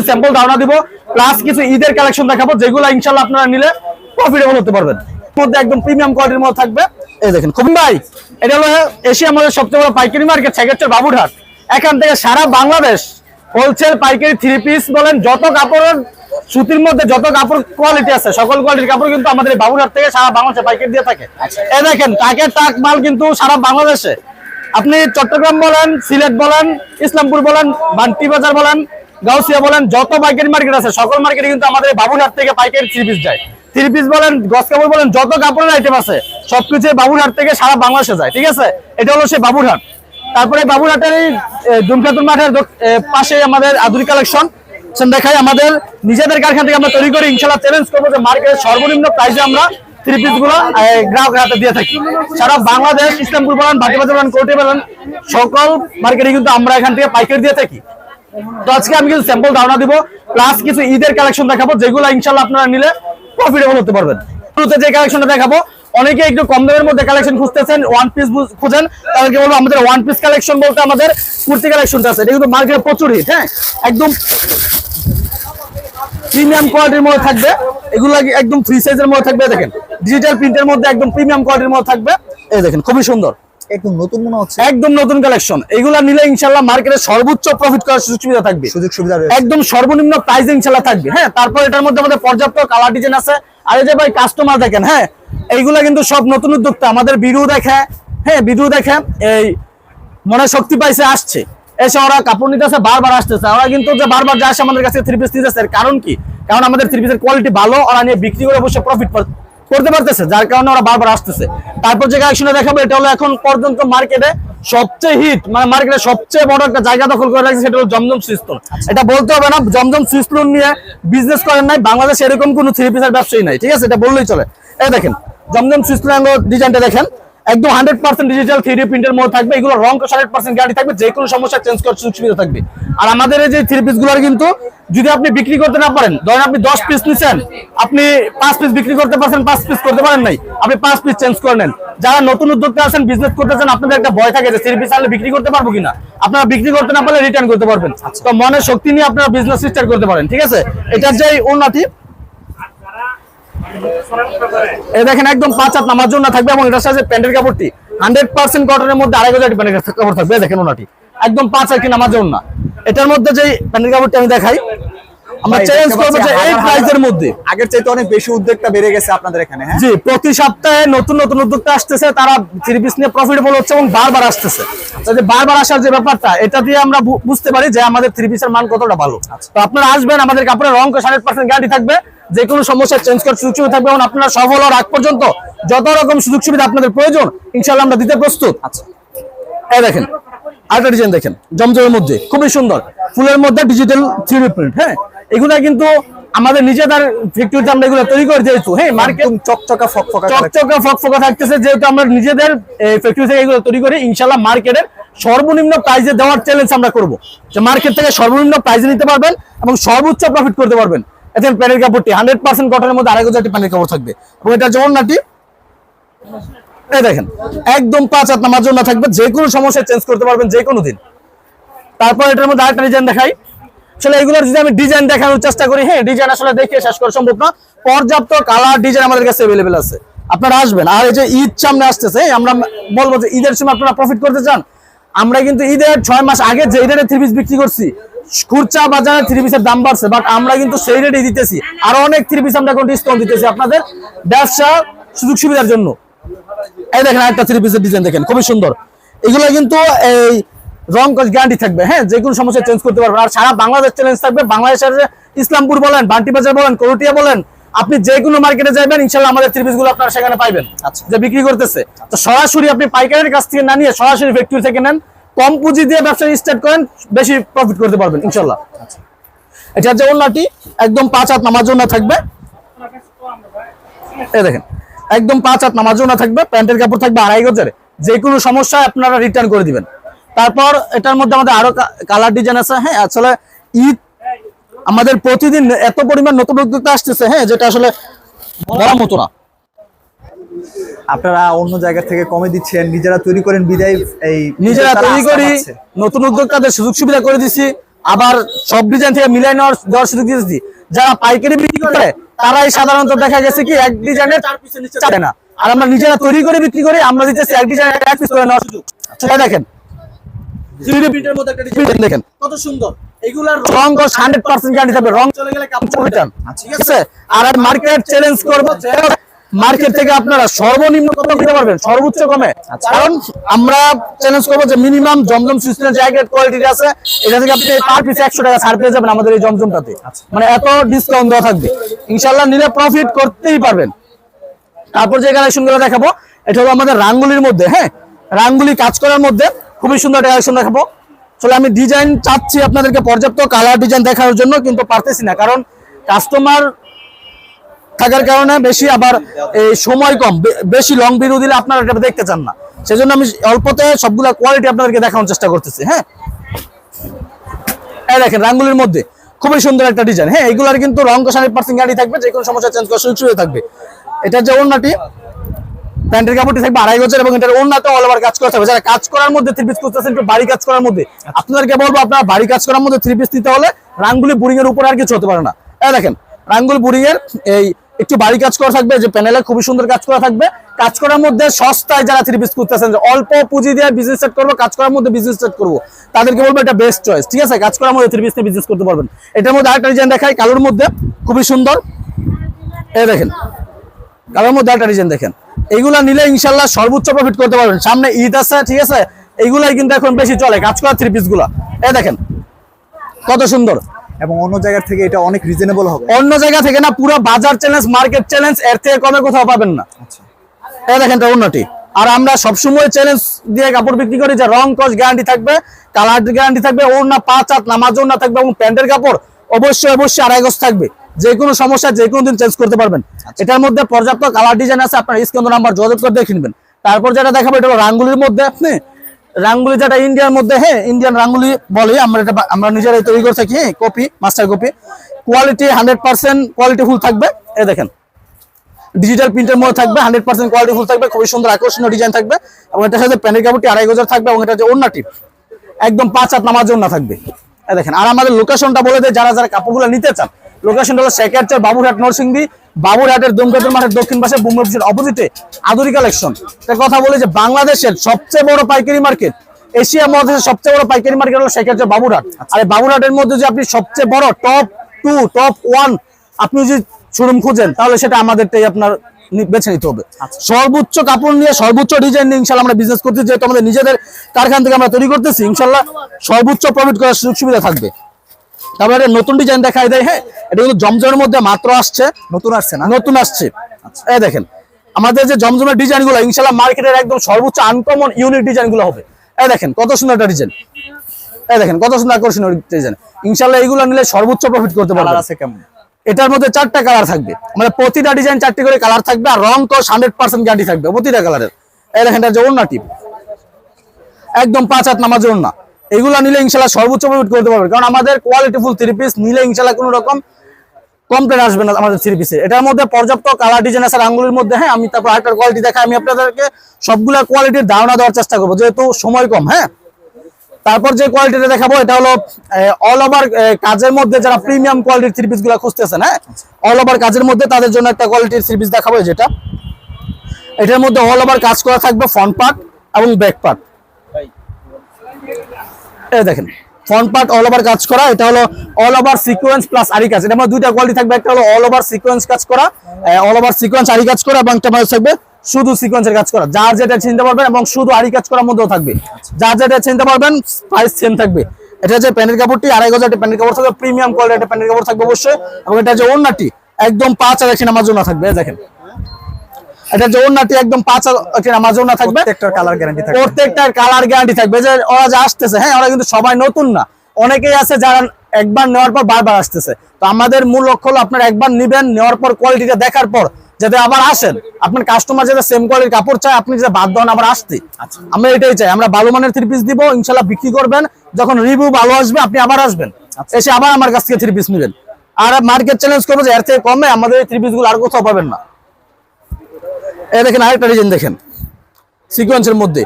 কিছু স্যাম্পল ধারণা দিব, প্লাস কিছু ঈদের কালেকশন দেখাবো যেগুলো ইনশাআল্লাহ আপনারা নিলে প্রফিটেবল হতে পারবেন। মধ্যে একদম প্রিমিয়াম কোয়ালিটির মধ্যে থাকবে। এই দেখেন খুবই ভাই, এটা হলো এশিয়া আমাদের সবচেয়ে বড় পাইকারি মার্কেট সেকেন্ডার বাবুরহাট। এখান থেকে সারা বাংলাদেশ হোলসেল পাইকারি 3 পিস বলেন, যত কাপড়ের সুতির মধ্যে যত কাপড় কোয়ালিটি আছে সকল কোয়ালিটির কাপড় কিন্তু আমাদের বাবুরহাট থেকে সারা বাংলাদেশে পাইকারি দিয়ে থাকে। এই দেখেন টাকের টাক মাল কিন্তু সারা বাংলাদেশে, আপনি চট্টগ্রাম বলেন, সিলেট বলেন, ইসলামপুর বলেন, বান্টি বাজার বলেন, গাউসিয়া বলেন, যত পাইকারি মার্কেট আছে সকল মার্কেটে কিন্তু আমাদের বাবুরহাট থেকে পাইকারি 3 পিস যায়। 3 পিস বলেন, গস কাপড় বলেন, যত কাপড়ের আইটেম আছে সবকিছু বাবুরহাট থেকে সারা বাংলাদেশে যায়। ঠিক আছে, এটা হলো সেই বাবুরহাট। তারপরে বাবুরহাটের এই দুমখাতুন মাঠের পাশে আমাদের আধুনিক কালেকশন দেখাই। আমাদের নিজেদের কারখানা থেকে আমরা তৈরি করি, ইনশাআল্লাহ চ্যালেঞ্জ করবো যে মার্কেটের সর্বনিম্ন প্রাইসে আমরা 3 পিস গুলো গ্রাহকের হাতে দিয়ে থাকি। সারা বাংলাদেশ, ইসলামপুর বলেন, বাটিবাজার বলেন, কোর্টে বলেন, সকল মার্কেটে কিন্তু আমরা এখান থেকে পাইকারি দিয়ে থাকি। তো আজকে আমি কিছু স্যাম্পল ধারণা দিব, প্লাস কিছু ঈদের কালেকশন দেখাবো যেগুলো ইনশাআল্লাহ আপনারা নিলে প্রফিটেবল হতে পারবেন। শুরুতে যে কালেকশনটা দেখাবো, অনেকে একটু কম দামের মধ্যে কালেকশন খুঁজতেছেন, ওয়ান পিস খুঁজেন, তাদেরকে বলবো আমাদের ওয়ান পিস কালেকশন বলতে আমাদের কুর্তি কালেকশনটা আছে। এটা কিন্তু মার্কেটে প্রচুর হিট। হ্যাঁ, একদম প্রিমিয়াম কোয়ালিটির মধ্যে থাকবে, এগুলো একদম ফ্রি সাইজের মধ্যে থাকবে। দেখেন ডিজিটাল প্রিন্টের মধ্যে একদম প্রিমিয়াম কোয়ালিটির মধ্যে থাকবে। এই দেখেন খুবই সুন্দর, একদম নতুন মনে হচ্ছে, একদম নতুন কালেকশন। এগুলা নিলে ইনশাআল্লাহ মার্কেটে সর্বোচ্চ প্রফিট করার সুযোগ সুবিধা থাকবে, একদম সর্বনিম্ন প্রাইস ইনশাআল্লাহ থাকবে। হ্যাঁ, তারপর এটার মধ্যে আমাদের পর্যাপ্ত কালার ডিজাইন আছে। আর এই যে ভাই কাস্টমার দেখেন, হ্যাঁ এইগুলা কিন্তু সব নতুন উদ্যোক্তা, আমাদের ভিডিও দেখে, হ্যাঁ ভিডিও দেখে এই মনে শক্তি পাইছে, আসছে, এসে ওরা কাপড় নিতেছে, বারবার আসতেছে। ওরা কিন্তু যে বারবার যে আসে আমাদের কাছে 3 পিস নিতেছে, কারণ কি? কারণ আমাদের 3 পিসের কোয়ালিটি ভালো, ওরা নিয়ে বিক্রি করে অবশ্যই প্রফিট করতে পারতেছে, যার কারণে ওরা বারবার আসতেছে। তারপর যে কালেকশনে দেখাবো, এটা হলো এখন পর্যন্ত মার্কেটে সবচেয়ে হিট, মানে মার্কেটে সবচেয়ে বড় একটা জায়গা দখল করে রাখছে, সেটা হলো জমজম সুইস্তন। এটা বলতে হবে না, জমজম সুইস্তন নিয়ে বিজনেস করেন নাই বাংলাদেশে এরকম কোনো 3 পিসের ব্যবসায়ী নাই। ঠিক আছে, এটা বললেই চলে। এই দেখেন জমজম সুইস্তন ডিজাইনটা দেখেন, একদম 100% ডিজিটাল 3D প্রিন্টের মধ্যে থাকবে। এগুলো রং 100% গ্যারান্টি থাকবে, যে কোনো সমস্যা চেঞ্জ করার সুযোগ সুবিধা থাকবে। আর আমাদের এই যে 3 পিস গুলোর কিন্তু যদি আপনি বিক্রি করতে না পারেন, ধরেন আপনি 10 পিস নিছেন, আপনি 5 পিস বিক্রি করতে পারছেন, 5 পিস করতে পারেন নাই, আপনি 5 পিস চেঞ্জ করে নেন। যারা নতুন উদ্যোক্তা আছেন, বিজনেস করতেছেন, আপনাদের একটা ভয় থাকে যে 3 পিস আনলে বিক্রি করতে পারবো কিনা। আপনারা বিক্রি করতে না পারলে রিটার্ন করতে পারবেন। তো মনের শক্তি নিয়ে আপনারা বিজনেস স্টার্ট করতে পারেন। ঠিক আছে, এটার যে উন্নতি, এই দেখেন একদম 5 হাত নামার জন্য থাকবে, এবং এটার সাথে প্যান্টের কাপড়টি 100% কটনের মধ্যে 2,500 প্যান্টের কাপড় থাকবে। দেখেন ওনাটি একদম 5 হাত নামার জন্য। এটার মধ্যে যে প্যান্টের কাপড়টি আমি দেখাই, আমরা চ্যালেঞ্জ করব যে এই প্রাইসের মধ্যে আগের চাইতে অনেক বেশি উদ্যোগটা বেড়ে গেছে আপনাদের এখানে। হ্যাঁ জি, প্রতি সপ্তাহে নতুন নতুন উদ্যোক্তা আসতেছে, তারা 3 পিস নিয়ে প্রফিটেবল হচ্ছে এবং বারবার আসতেছে। যে বারবার আসার যে ব্যাপারটা, এটা দিয়ে আমরা বুঝতে পারি যে আমাদের 3 পিসের মান কতটা ভালো। তো আপনারা আসবেন, আমাদের কাপড়ের রং 100% গ্যারান্টি থাকবে, যে কোনো সমস্যা চেঞ্জ করার সুযোগ সুবিধা থাকবে, এবং আপনারা সফল হওয়ার আগ পর্যন্ত যত রকম সুযোগ সুবিধা আপনাদের প্রয়োজন ইনশাআল্লাহ আমরা দিতে প্রস্তুত। আচ্ছা, এই দেখেন আরেকটা ডিজাইন দেখেন, জমজমের মধ্যে খুবই সুন্দর, ফুলের মধ্যে ডিজিটাল 3D প্রিন্ট। হ্যাঁ, এগুলা কিন্তু আমাদের নিজেদের ফ্যাক্টরিতে আমরা এগুলো তৈরি করে যেহেতু, হ্যাঁ মার্কেট চকচকা ফকফকা থাকতেছে, যেহেতু আমরা নিজেদের ফ্যাক্টরি থেকে এগুলো তৈরি করি, ইনশাআল্লাহ মার্কেটের সর্বনিম্ন প্রাইসে দেওয়ার চ্যালেঞ্জ আমরা করব, যে মার্কেট থেকে সর্বনিম্ন প্রাইসে নিতে পারবেন এবং সর্বোচ্চ প্রফিট করতে পারবেন। এখানে প্যান্টের কাপড়টি 100% কটনের মধ্যে 2,500 প্যান্টের কাপড় থাকবে, এবং এটা যেমন নাটি এই দেখেন একদম 5 হাত নামার জন্য থাকবে, যে কোনো সমস্যা চেঞ্জ করতে পারবেন যে কোনো দিন। তারপর এটার মধ্যে আরেকটা ডিজাইন দেখাই। আসলে এগুলোর যদি আমি ডিজাইন দেখানোর চেষ্টা করি, হ্যাঁ ডিজাইন আসলে দেখে শেষ করা সম্ভব না, পর্যাপ্ত কালার ডিজাইন আমাদের কাছে অ্যাভেলেবেল আছে, আপনারা আসবেন। আর এই যে ঈদ সামনে আসতেছে, আমরা বলবো যে ঈদের সময় আপনারা প্রফিট করতে চান, আমরা কিন্তু ঈদের 6 মাস আগে যে রেটে 3 পিস বিক্রি করছি, খুচরা বাজারে 3 পিসের দাম বাড়ছে, বাট আমরা কিন্তু সেই রেটে দিতেছি, আরো অনেক 3 পিস আমরা এখন ডিসকাউন্ট দিতেছি আপনাদের ব্যবসা সুযোগ সুবিধার জন্য। এই দেখেন আরেকটা 3 পিসের ডিজাইন দেখেন, খুবই সুন্দর। এগুলো কিন্তু এই রং গ্যারান্টি থাকবে, হ্যাঁ যে কোনো সমস্যা চেঞ্জ করতে পারবেন। আর সারা বাংলাদেশ চ্যালেঞ্জ থাকবে, বাংলাদেশের ইসলামপুর বলেন, বান্টি বাজার বলেন, করটিয়া বলেন, আপনি যে কোনো মার্কেটে যাবেন ইনশাআল্লাহ আমাদের 3 পিস গুলো আপনারা সেখানে পাইবেন। আচ্ছা, যে বিক্রি করতেছে, তো সরাসরি আপনি পাইকারের কাছ থেকে না নিয়ে সরাসরি ফ্যাক্টরি থেকে নেন, কম পুঁজি দিয়ে ব্যবসা স্টার্ট করেন, বেশি প্রফিট করতে পারবেন ইনশাআল্লাহ। এটা যে ওন্নাটি একদম 5 হাত নামার জন্য থাকবে, এই দেখেন একদম 5 হাত নামার জন্য থাকবে, প্যান্টের কাপড় থাকবে 2,500, যে কোনো সমস্যা আপনারা রিটার্ন করে দিবেন। তারপর এটার মধ্যে আমাদের আরো কালার ডিজাইন আছে। হ্যাঁ, আসলে ঈদ আমাদের প্রতিদিন এত পরিমাণ নতুন উদ্যোক্তা আসতেছে, হ্যাঁ যেটা আসলে বড় মতো না। আপনারা অন্য জায়গা থেকে কমে দিচ্ছেন, নিজেরা তৈরি করেন বিদায়, এই নিজেরা তৈরি করি, নতুন উদ্যোক্তাদের সুযোগ সুবিধা করে দিচ্ছি, আবার সব ডিজাইন থেকে মিলাই দেওয়ার সুযোগ দিয়েছি। যারা পাইকারি বিক্রি করে তারাই সাধারণত দেখা গেছে কি এক ডিজাইনের 4 পিসের নিচে চায় না, আর আমরা নিজেরা তৈরি করে বিক্রি করি, আমরা দিতেছি এক ডিজাইনের 1 পিস করে নেওয়ার সুযোগ। সেটা দেখেন 3D প্রিন্টের মধ্যে একটা ডিজাইন দেখেন কত সুন্দর, এগুলার রং 100% গ্যারান্টি থাকবে, রং চলে গেলে কাপড় রিটার্ন, ঠিক আছে। আর মার্কেট চ্যালেঞ্জ করব, মার্কেট থেকে আপনারা সর্বনিম্ন কত দিতে পারবেন, সর্বোচ্চ কমে। কারণ আমরা চ্যালেঞ্জ করবো যে মিনিমাম জমজম সুইসের জায়গার কোয়ালিটি আছে, এটা থেকে আপনি পার পিস 100 টাকা ছাড় পেয়ে যাবেন আমাদের এই জমজমটাতে, মানে এত ডিসকাউন্ট দেওয়া থাকবে। ইনশাআল্লাহ নিলে প্রফিট করতেই পারবেন। তারপর যে কালেকশন গুলো দেখাবো এটা হলো আমাদের রাঙ্গুলির মধ্যে, হ্যাঁ রাঙ্গুলি কাজ করার মধ্যে খুবই সুন্দর একটা কালেকশন দেখাবো। আসলে আমি ডিজাইন চাচ্ছি আপনাদেরকে পর্যাপ্ত কালার ডিজাইন দেখানোর জন্য, কিন্তু পারতেছি না, কারণ কাস্টমার থাকার কারণে বেশি, আবার এই সময় কম, বেশি লং ভিডিও দিলে আপনারা এটা দেখতে চান না, সেজন্য আমি অল্পতে সবগুলা কোয়ালিটি আপনাদেরকে দেখানোর চেষ্টা করতেছি। হ্যাঁ এই দেখেন রাঙ্গুলির মধ্যে খুবই সুন্দর একটা ডিজাইন, হ্যাঁ এগুলার কিন্তু রং 100% গ্যারান্টি থাকবে, যে কোনো সমস্যা চেঞ্জ করার সুযোগ থাকবে। এটা যে ওড়নাটি, প্যান্টের কাপড়টি থাকবে 2.5 গজ, এবং এটার ওড়নাতে অল ওভার কাজ করতে হবে। যারা কাজ করার মধ্যে 3 পিস করতেছেন, একটু বাড়ি কাজ করার মধ্যে, আপনাদেরকে বলবো আপনারা বাড়ি কাজ করার মধ্যে 3 পিস নিতে হলে রাঙ্গুলি বুরিং এর উপর আর কিছু হতে পারে না। এই দেখেন রাঙ্গুলি বুরিং এর এই একটু বাড়ি কাজ করা থাকবে, যে প্যানেলে খুবই সুন্দর কাজ করা থাকবে। কাজ করার মধ্যে সস্তায় যারা 3 পিস করতেছেন, যে অল্প পুঁজি দিয়ে বিজনেস সেট করবো, কাজ করার মধ্যে বিজনেস সেট করবো, তাদেরকে বলবো এটা বেস্ট চয়েস, ঠিক আছে। কাজ করার মধ্যে 3 পিস নিয়ে বিজনেস করতে পারবেন। এটার মধ্যে আরেকটা ডিজাইন দেখাই, কালোর মধ্যে খুবই সুন্দর, এই দেখেন কালোর মধ্যে একটা ডিজাইন দেখেন। এইগুলা নিলে ইনশাল্লাহ সর্বোচ্চ প্রফিট করতে পারবেন। সামনে ঈদ আছে, ঠিক আছে, এইগুলাই কিন্তু এখন বেশি চলে কাজ করা 3 পিস গুলা। এই দেখেন কত সুন্দর, এবং অন্য জায়গা থেকে এটা অনেক রিজনেবল হবে। অন্য জায়গা থেকে না, পুরো বাজার চ্যালেঞ্জ, মার্কেট চ্যালেঞ্জ, এর থেকে কমে কোথাও পাবেন না। এই দেখেন এটা অন্যটি। আর আমরা সবসময় চ্যালেঞ্জ দিয়ে কাপড় বিক্রি করি যে রং কস গ্যারান্টি থাকবে, কালার গ্যারান্টি থাকবে, ওড়না 5 হাত নামাজ ওড়না থাকবে, এবং প্যান্টের কাপড় অবশ্যই 2.5 গজ থাকবে। যে কোনো সমস্যা যে কোনো দিন চেঞ্জ করতে পারবেন। এটার মধ্যে পর্যাপ্ত কালার ডিজাইন আছে, আপনার স্ক্রিন নাম্বার যোগাযোগ করে দেখে নেবেন। তারপর যেটা দেখাবো এটা হলো রাঙ্গুলির মধ্যে, আপনি রাঙ্গুলি যেটা ইন্ডিয়ার মধ্যে, হ্যাঁ ইন্ডিয়ান রাঙ্গুলি বলি আমরা, এটা আমরা নিজেরাই তৈরি করে থাকি, copy master copy, quality 100% quality full থাকবে। এই দেখেন ডিজিটাল প্রিন্টের মধ্যে থাকবে, 100% কোয়ালিটি ফুল থাকবে, খুবই সুন্দর আকর্ষণীয় ডিজাইন থাকবে। এবং এটার সাথে প্যান্টের কাপড়টি 2.5 গজ থাকবে, এবং এটা যে ওড়নাটি একদম 5 হাত নামাজ ওড়না থাকবে। এই দেখেন। আর আমাদের লোকেশনটা বলে দেয়, যারা যারা কাপড়গুলো নিতে চান, লোকেশনটা হলো শেখারচর, বাবুরহাট, নরসিংদী, বাবুরহাটের দমদমের মাঠের দক্ষিণ পাশে বুম অফিসের অপোজিটে আদুরি কালেকশন। একটা কথা বলি যে বাংলাদেশের সবচেয়ে বড় পাইকারি মার্কেট, এশিয়া মহাদেশের সবচেয়ে বড় পাইকারি মার্কেট হলো শেখারচর, বাবুরহাট। আর এই বাবুরহাটের মধ্যে যে আপনি সবচেয়ে বড় টপ 2 টপ 1 আপনি যদি শোরুম খুঁজেন, তাহলে সেটা আমাদেরটাই আপনার বেছে নিতে হবে। সর্বোচ্চ কাপড় নিয়ে, সর্বোচ্চ ডিজাইন নিয়ে ইনশাল্লাহ আমরা বিজনেস করতেছি, যেহেতু আমাদের নিজেদের কারখানা থেকে আমরা তৈরি করতেছি, ইনশাল্লাহ সর্বোচ্চ প্রফিট করার সুযোগ সুবিধা থাকবে। তারপরে নতুন ডিজাইন দেখাই দেয়, হ্যাঁ এটা কিন্তু জমজমের মধ্যে মাত্র আসছে, নতুন আসছে না, নতুন আসছে। এই দেখেন আমাদের যে জমজমের ডিজাইন গুলো ইনশাল্লাহ মার্কেটের একদম সর্বোচ্চ আনকমন ইউনিক ডিজাইন গুলো হবে। এই দেখেন কত সুন্দর একটা ডিজাইন, এই দেখেন কত সুন্দর আকর্ষণীয় ডিজাইন। ইনশাল্লাহ এগুলো নিলে সর্বোচ্চ প্রফিট করতে পারবেন। আছে কেমন? এটার মধ্যে 4টা কালার থাকবে, মানে প্রতিটা ডিজাইন 4টি করে কালার থাকবে, আর রং কস 100% গ্যারান্টি থাকবে প্রতিটা কালারের। এই দেখেন এটা যে ওড়নাটি একদম 5 হাত নামাজ ওড়না, এগুলো নিলে ইনশাল্লাহ সর্বোচ্চ প্রফিট করতে পারবে। কারণ আমাদের কোয়ালিটি ফুল 3 পিস নিলে ইনশাল্লাহ কোনো রকম কমপ্লেন আসবে না আমাদের 3 পিসে। এটার মধ্যে পর্যাপ্ত কালার ডিজাইন আছে রাঙ্গুলির মধ্যে। হ্যাঁ আমি তারপর আরেকটা কোয়ালিটি দেখাই, আমি আপনাদেরকে সবগুলা কোয়ালিটির ধারণা দেওয়ার চেষ্টা করবো, যেহেতু সময় কম। হ্যাঁ তারপর যে কোয়ালিটিটা দেখাবো এটা হলো অল ওভার কাজের মধ্যে, যারা প্রিমিয়াম কোয়ালিটির 3 পিস গুলা খুঁজতেছেন, হ্যাঁ অল ওভার কাজের মধ্যে তাদের জন্য একটা কোয়ালিটির 3 পিস দেখাবো। যেটা এটার মধ্যে অল ওভার কাজ করা থাকবে, ফ্রন্ট পার্ট এবং ব্যাক পার্ট। এই দেখেন ফ্রন্ট পার্ট অল ওভার কাজ করা, এটা হলো অল ওভার সিকোয়েন্স প্লাস আরি কাজ। এটা মধ্যে 2টা কোয়ালিটি থাকবে, একটা হলো অল ওভার সিকোয়েন্স কাজ করা, অল ওভার সিকোয়েন্স আরি কাজ করা, এবং একটা মধ্যে থাকবে শুধু সিকোয়েন্সের কাজ করা। যার যেটা চিনতে পারবেন, এবং শুধু আরি কাজ করার মধ্যেও থাকবে, যার যেটা চিনতে পারবেন প্রাইস সেম থাকবে। এটা যে প্যান্টের কাপড়টি 2.5 গজ প্যান্টের কাপড় থাকবে, প্রিমিয়াম কোয়ালিটির প্যান্টের কাপড় থাকবে অবশ্যই। এবং এটা যে ওড়নাটি একদম 5 হাত নামাজ ওড়না থাকবে। দেখেন এটা যে ওড়নাটি একদম 5 হাত নামাজ ওড়না থাকবে, প্রত্যেকটার কালার গ্যারান্টি থাকবে, প্রত্যেকটার কালার গ্যারান্টি থাকবে। যে ওরা যে আসতেছে, হ্যাঁ ওরা কিন্তু সবাই নতুন না, অনেকেই আছে যারা একবার নেওয়ার পর বারবার আসতেছে। তো আমাদের মূল লক্ষ্য হলো আপনারা একবার নিবেন, নেওয়ার পর কোয়ালিটিটা দেখার পর যাতে আবার আসেন, আপনার কাস্টমার যাতে সেম কোয়ালিটির কাপড় চায়, আপনি যাতে বাধ্য হন আবার আসতে। আমরা এটাই চাই, আমরা ভালো মানের 3 পিস দিব, ইনশাল্লাহ বিক্রি করবেন, যখন রিভিউ ভালো আসবে আপনি আবার আসবেন, এসে আবার আমার কাছ থেকে 3 পিস নেবেন। আর মার্কেট চ্যালেঞ্জ করবো যে এর থেকে কমে আমাদের এই 3 পিস গুলো আর কোথাও পাবেন না। এই দেখেন আরেকটা ডিজাইন দেখেন সিকোয়েন্সের মধ্যে,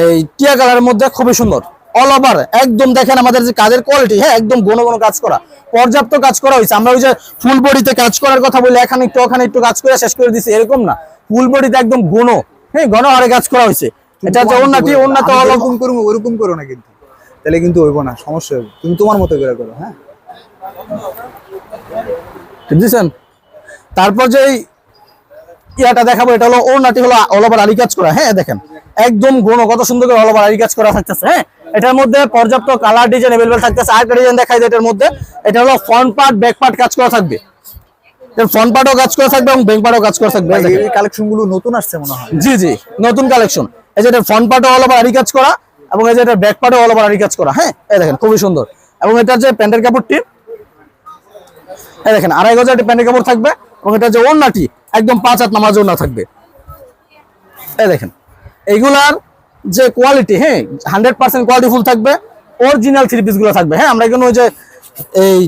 এই টিয়া কালারের মধ্যে খুবই সুন্দর। অল ওভার একদম দেখেন আমাদের যে কাজের কোয়ালিটি, হ্যাঁ একদম ঘন ঘন কাজ করা, পর্যাপ্ত কাজ করা হয়েছে। আমরা ওই যে ফুল বডিতে কাজ করার কথা বলি, এখানে একটু কাজ করে শেষ করে দিছি এরকম না, ফুল বডিতে একদম ঘন, হ্যাঁ ঘন হারে কাজ করা হয়েছে। এটা যে ওন্নাটি, ওন্না তো ওরকম করো না কিন্তু, তাহলে কিন্তু হইব না, সমস্যা হবে। তুমি তোমার মতো করে করো। হ্যাঁ ঠিক বুঝছেন। তারপর যে ইয়াটা দেখাবো, এটা হলো ওন্নাটি হলো অল ওভার আরি কাজ করা, হ্যাঁ দেখেন একদম ঘন, কত সুন্দর করে অল ওভার আরি কাজ করা থাকতেছে। হ্যাঁ এটার মধ্যে পর্যাপ্ত কালার ডিজাইন अवेलेबल থাকতেছে। আরেকটা ডিজাইন দেখাই যায় এটার মধ্যে, এটা হলো ফ্রন্ট পার্ট ব্যাক পার্ট কাজ করা থাকবে, এর ফ্রন্ট পার্টও কাজ করা থাকবে এবং ব্যাক পার্টও কাজ করা থাকবে। এই কালেকশন গুলো নতুন আসছে মনে হয়। জি জি নতুন কালেকশন। এই যে এটা ফ্রন্ট পার্টও অল ওভার আরি কাজ করা এবং এই যে এটা ব্যাক পার্টও অল ওভার আরি কাজ করা। হ্যাঁ এই দেখেন খুবই সুন্দর। এবং এটার যে প্যান্টের কাপড়টি, এই দেখেন 2.5 গজ প্যান্টের কাপড় থাকবে এবং এটা যে ওন্নাটি একদম 5 হাত নামাজ ওন্না থাকবে। এই দেখেন এইগুলার যে কোয়ালিটি, হ্যাঁ 100% কোয়ালিটি ফুল থাকবে, অরিজিনাল থ্রি পিস গুলো থাকবে। হ্যাঁ আমরা এখানে ওই যে এই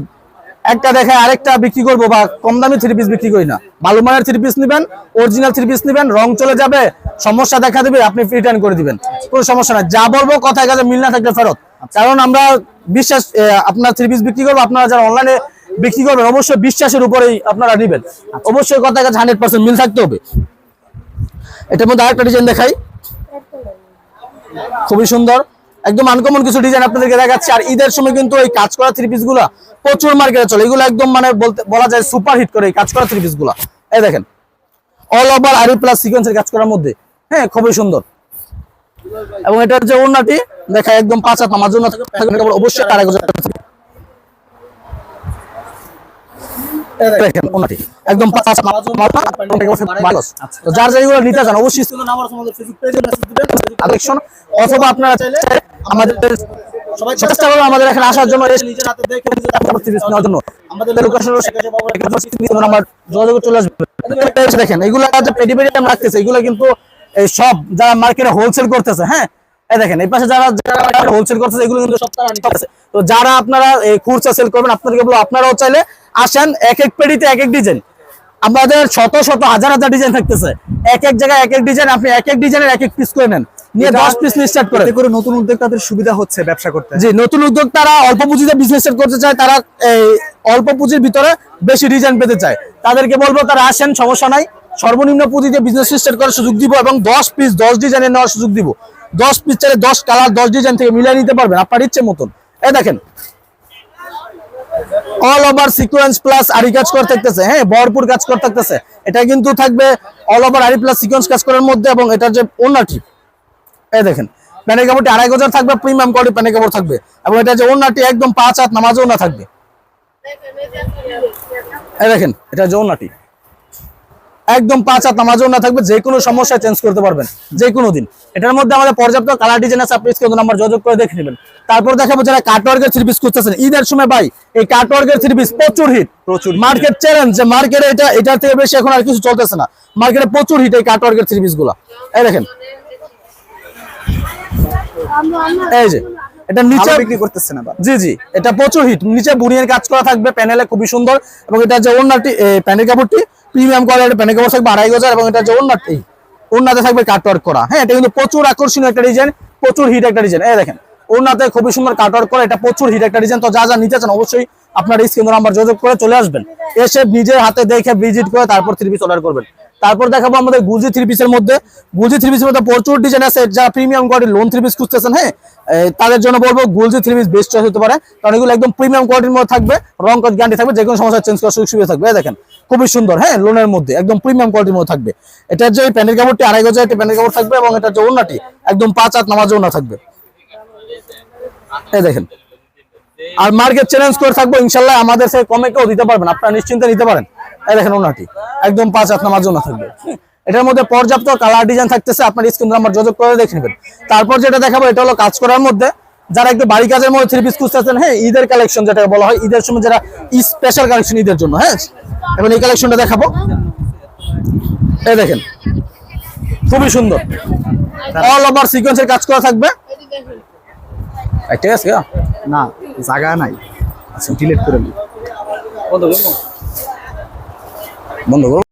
একটা দেখে আরেকটা বিক্রি করবো বা কম দামি থ্রি পিস বিক্রি করি না। ভালো মানের থ্রি পিস নেবেন, অরিজিনাল থ্রি পিস নেবেন, রং চলে যাবে, সমস্যা দেখা দিবে, আপনি রিটার্ন করে দিবেন, কোনো সমস্যা নাই। যা বলবো কথায় কাজে মিল না থাকলে ফেরত। কারণ আমরা বিশ্বাস, আপনার থ্রি পিস বিক্রি করবো, আপনারা যারা অনলাইনে বিক্রি করবেন অবশ্যই বিশ্বাসের উপরেই আপনারা নেবেন, অবশ্যই কথায় কাজে 100% মিল থাকতে হবে। এটার মধ্যে আরেকটা ডিজাইন দেখাই, খুবই সুন্দর একদম আনকমন কিছু ডিজাইন আপনাদেরকে দেখাচ্ছি। আর ঈদের সময় কিন্তু এই কাজ করা থ্রি পিস গুলা প্রচুর মার্কেটে চলে, এগুলো একদম মানে বলা যায় সুপার হিট করে এই কাজ করা থ্রি পিস গুলা। এই দেখেন অল ওভার আরি প্লাস সিকোয়েন্সের কাজ করার মধ্যে, হ্যাঁ খুবই সুন্দর। এবং এটার যে ওন্নাটি দেখা একদম 5 হাত নামাজ ওন্না থাকবে, অবশ্যই 2.5 গজ থাকবে। দেখেন ওন্নাটি একদম 5 হাত নামাজ ওন্না। তো যার যেগুলো নিতে চান অবশ্যই কালেকশন, অথবা আপনারা চাইলে আমাদের চেষ্টা করবেন আমাদের এখানে আসার জন্য, নিজের হাতে দেখে নেওয়ার জন্য আমাদের লোকেশনে নাম্বার যোগাযোগ চলে আসবে। দেখেন এগুলা যে পেডি পেডি আমরা রাখতেছি, এগুলা কিন্তু এই সব যারা মার্কেটে হোলসেল করতেছে, হ্যাঁ এই দেখেন এই পাশে যারা হোলসেল করতেছে এগুলো কিন্তু সব তারা নিতেছে। তো যারা আপনারা এই খুচরা সেল করবেন, আপনাদেরকে বলবো আপনারাও চাইলে আসেন, এক এক পেডিতে এক এক ডিজাইন, আমাদের শত শত হাজার হাজার ডিজাইন থাকতেছে, এক এক জায়গায় এক এক ডিজাইন, আপনি এক এক ডিজাইনের এক এক পিস করে নেন, নিয়ে 10 পিস নিয়ে স্টার্ট করেন। এতে করে নতুন উদ্যোক্তাদের সুবিধা হচ্ছে ব্যবসা করতে। জি নতুন উদ্যোক্তারা অল্প পুঁজিতে বিজনেস স্টার্ট করতে চায়, তারা এই অল্প পুঁজির ভিতরে বেশি ডিজাইন পেতে চায়, তাদেরকে বলবো তারা আসেন, সমস্যা নাই, সর্বনিম্ন পুঁজিতে বিজনেস স্টার্ট করার সুযোগ দিব এবং 10 পিস 10 ডিজাইনের নেওয়ার সুযোগ দিব। 10 পিস চাইলে 10 কালার 10 ডিজাইন থেকে মিলিয়ে নিতে পারবেন আপনার ইচ্ছে মতন। এই দেখেন অল ওভার সিকোয়েন্স প্লাস আরি কাজ করে থাকতেছে, হ্যাঁ ভরপুর কাজ করে থাকতেছে। এটা কিন্তু থাকবে অল ওভার আরি প্লাস সিকোয়েন্স কাজ করার মধ্যে এবং এটার যে ওন্নাটি, এই দেখেন প্যান্টের কাপড়টি 2.5 গজ থাকবে, প্রিমিয়াম কোয়ালিটি প্যান্টের কাপড় থাকবে এবং এটা যে ওন্নাটি একদম 5 হাত নামাজ ওন্না থাকবে। এই দেখেন এটা যে ওন্নাটি একদম 5 হাত নামাজ ওন্না থাকবে, যে কোনো সমস্যা চেঞ্জ করতে পারবেন যে কোনো দিন। এটার মধ্যে আমাদের পর্যাপ্ত কালার ডিজাইন আছে, আপনি স্ক্রিনে নাম্বার যোগাযোগ করে দেখে নেবেন। তারপর দেখাবো যারা কাটওয়ার্কের থ্রি পিস খুঁজতেছেন ঈদের সময়, ভাই এই কাটওয়ার্কের থ্রি পিস প্রচুর হিট, প্রচুর মার্কেট চ্যালেঞ্জ, যে মার্কেটে এটার থেকে বেশি এখন আর কিছু চলতেছে না, মার্কেটে প্রচুর হিট এই কাটওয়ার্কের থ্রি পিস গুলা। এই দেখেন এই যে এটা নিচে বিক্রি করতেছে না, জি জি এটা প্রচুর হিট, নিচে বুনিয়ার কাজ করা থাকবে প্যানেলে, খুবই সুন্দর। এবং এটা যে ওন্নাটি প্যান্টের কাপড়টি প্রিমিয়াম কোয়ালিটির প্যান্টের কাপড় থাকবে 2.5 গজ এবং এটা যে ওন্নাটি, ওন্নাতে থাকবে কাটওয়ার্ক করা। হ্যাঁ এটা কিন্তু প্রচুর আকর্ষণীয় একটা ডিজাইন, প্রচুর হিট একটা ডিজাইন। এই দেখেন ওন্নাতে খুবই সুন্দর কাটওয়ার্ক করা, এটা প্রচুর হিট একটা ডিজাইন। তো যা যা নিতে চান অবশ্যই আপনার স্ক্রিনে নাম্বার যোগাযোগ করে চলে আসবেন, এসে নিজের হাতে দেখে ভিজিট করে তারপর থ্রি পিস অর্ডার করবেন। তারপর দেখাবো আমাদের গুজি থ্রি পিসের মধ্যে, গুজি থ্রি পিসের মধ্যে প্রচুর ডিজাইন আছে। যারা প্রিমিয়াম কোয়ালিটির লোন থ্রি পিস খুঁজতেছেন, হ্যাঁ তাদের জন্য বলবো গুজি থ্রি পিস বেস্ট চয়েস হতে পারে, কারণ এগুলো একদম প্রিমিয়াম কোয়ালিটির মধ্যে থাকবে, রং কস গ্যারান্টি থাকবে, যে কোনো সমস্যা চেঞ্জ করার সুযোগ সুবিধা থাকবে। দেখেন খুবই সুন্দর, হ্যাঁ লোনের মধ্যে একদম প্রিমিয়াম কোয়ালিটির মধ্যে থাকবে। এটার যে প্যান্টের কাপড়টি 2.5 গজ একটা প্যান্টের কাপড় থাকবে এবং এটার যে ওন্নাটি একদম 5 হাত নামাজ ওন্না থাকবে। এই দেখেন আর মার্কেট চ্যালেঞ্জ করে থাকবো ইনশাল্লাহ, আমাদের থেকে কমে কেউ দিতে পারবেন, আপনারা নিশ্চিন্তে নিতে পারেন। এই দেখেন ওন্নাটি একদম 5 হাত নামাজ ওন্না থাকবে, এটার মধ্যে পর্যাপ্ত কালার ডিজাইন থাকতেছে, আপনার স্ক্রিনে নাম্বার যোগাযোগ করে দেখে নেবেন। তারপর যেটা দেখাবো এটা হলো কাজ করার মধ্যে, যারা একটু বাড়ি কাজের মধ্যে থ্রি পিস খুঁজতেছেন, হ্যাঁ ঈদের কালেকশন যেটা বলা হয়, ঈদের সময় যারা স্পেশাল কালেকশন ঈদের জন্য, হ্যাঁ এখন এই কালেকশনটা দেখাবো। এই দেখেন খুবই সুন্দর অল ওভার সিকোয়েন্সের কাজ করা থাকবে। ঠিক আছে না জায়গা নাই, আচ্ছা ডিলিট করে নিই, বন্ধ করো।